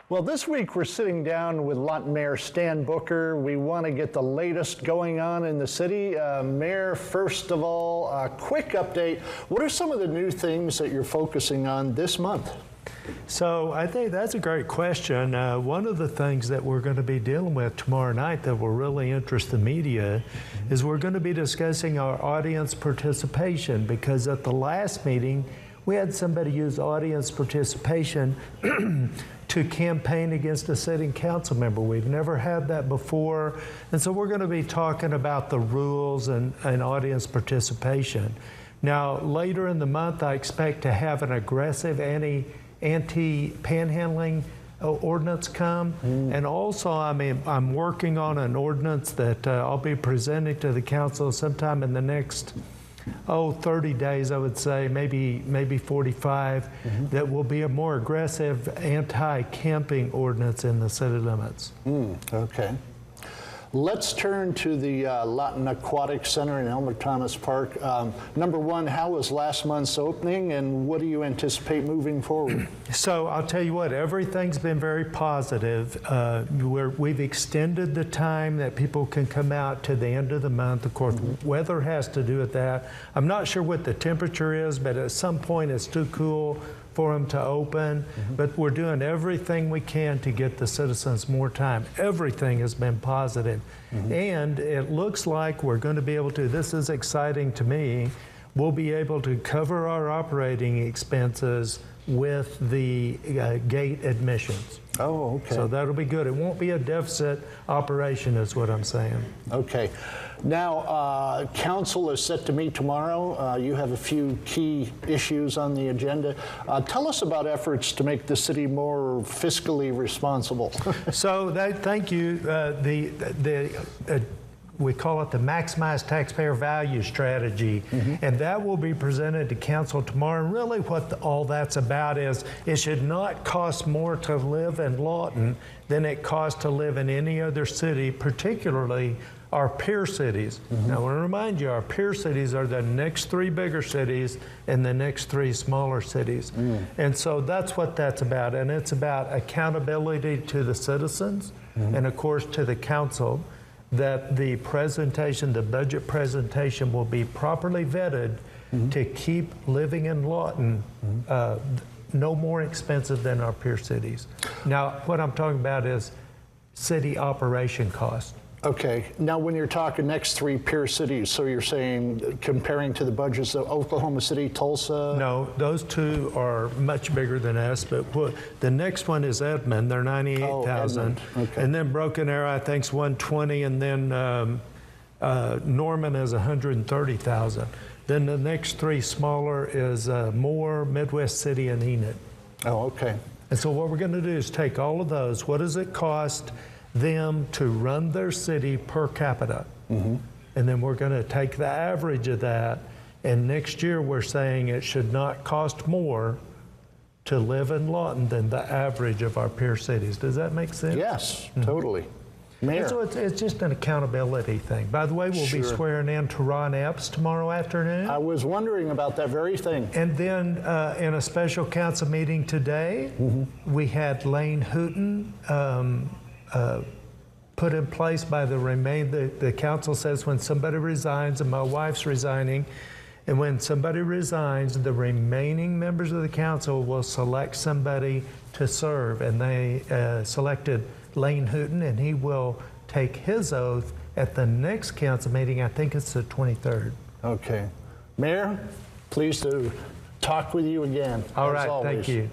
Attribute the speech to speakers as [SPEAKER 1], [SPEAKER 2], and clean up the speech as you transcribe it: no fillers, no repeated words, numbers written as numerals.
[SPEAKER 1] Well, this week we're sitting down with Lawton Mayor Stan Booker. We want to get the latest going on in the city. Mayor, first of all, a quick update. What are some of the new things that you're focusing on this month?
[SPEAKER 2] So I think that's a great question. One of the things that we're going to be dealing with tomorrow night that will really interest the media is we're going to be discussing our audience participation, because at the last meeting we had somebody use audience participation to campaign against a sitting council member. We've never had that before, and so we're going to be talking about the rules and audience participation. Now, later in the month, I expect to have an aggressive anti-panhandling ordinance come, and also I'm working on an ordinance that I'll be presenting to the council sometime in the next 30 days, I would say, maybe 45, that will be a more aggressive anti-camping ordinance in the city limits.
[SPEAKER 1] Okay. Let's turn to the Lawton Aquatic Center in Elmer Thomas Park. Number one, how was last month's opening, and what do you anticipate moving forward?
[SPEAKER 2] So I'll tell you what, everything's been very positive. We've extended the time that people can come out to the end of the month. Of course, weather has to do with that. I'm not sure what the temperature is, but at some point it's too cool for them to open, but we're doing everything we can to get the citizens more time. Everything has been positive. And it looks like we're going to be able to, this is exciting to me, we'll be able to cover our operating expenses with the gate admissions.
[SPEAKER 1] Oh, okay.
[SPEAKER 2] So that'll be good. It won't be a deficit operation is what I'm saying.
[SPEAKER 1] Okay. Now, council is set to meet tomorrow. You have a few key issues on the agenda. Tell us about efforts to make the city more fiscally responsible.
[SPEAKER 2] So thank you. We call it the Maximize Taxpayer Value Strategy, and that will be presented to council tomorrow. And really what all that's about is it should not cost more to live in Lawton than it costs to live in any other city, particularly our peer cities. Now, I want to remind you, our peer cities are the next 3 bigger cities and the next 3 smaller cities. And so that's what that's about. And it's about accountability to the citizens and, of course, to the council, that the presentation, the budget presentation, will be properly vetted to keep living in Lawton no more expensive than our peer cities. Now, what I'm talking about is city operation cost.
[SPEAKER 1] Okay. Now, when you're talking next 3 peer cities, so you're saying comparing to the budgets of Oklahoma City, Tulsa?
[SPEAKER 2] No, those 2 are much bigger than us, but the next one is Edmond. They're 98,000.
[SPEAKER 1] Okay. And
[SPEAKER 2] then Broken Arrow, I think, is 120, and then Norman is 130,000. Then the next 3 smaller is Moore, Midwest City, and Enid.
[SPEAKER 1] Oh, okay.
[SPEAKER 2] And so what we're going to do is take all of those. What does it cost them to run their city per capita? And then we're going to take the average of that, and next year we're saying it should not cost more to live in Lawton than the average of our peer cities. Does that make sense?
[SPEAKER 1] Yes, totally. Mayor.
[SPEAKER 2] And so it's just an accountability thing. By the way, we'll be swearing in to Ron Epps tomorrow afternoon.
[SPEAKER 1] I was wondering about that very thing.
[SPEAKER 2] And then in a special council meeting today, we had Lane Hooten put in place by the council says when somebody resigns, and my wife's resigning, and when somebody resigns, the remaining members of the council will select somebody to serve, and they selected Lane Hooten, and he will take his oath at the next council meeting. I think it's the 23rd.
[SPEAKER 1] Okay. Mayor, pleased to talk with you again.
[SPEAKER 2] All right,
[SPEAKER 1] as always.
[SPEAKER 2] thank you.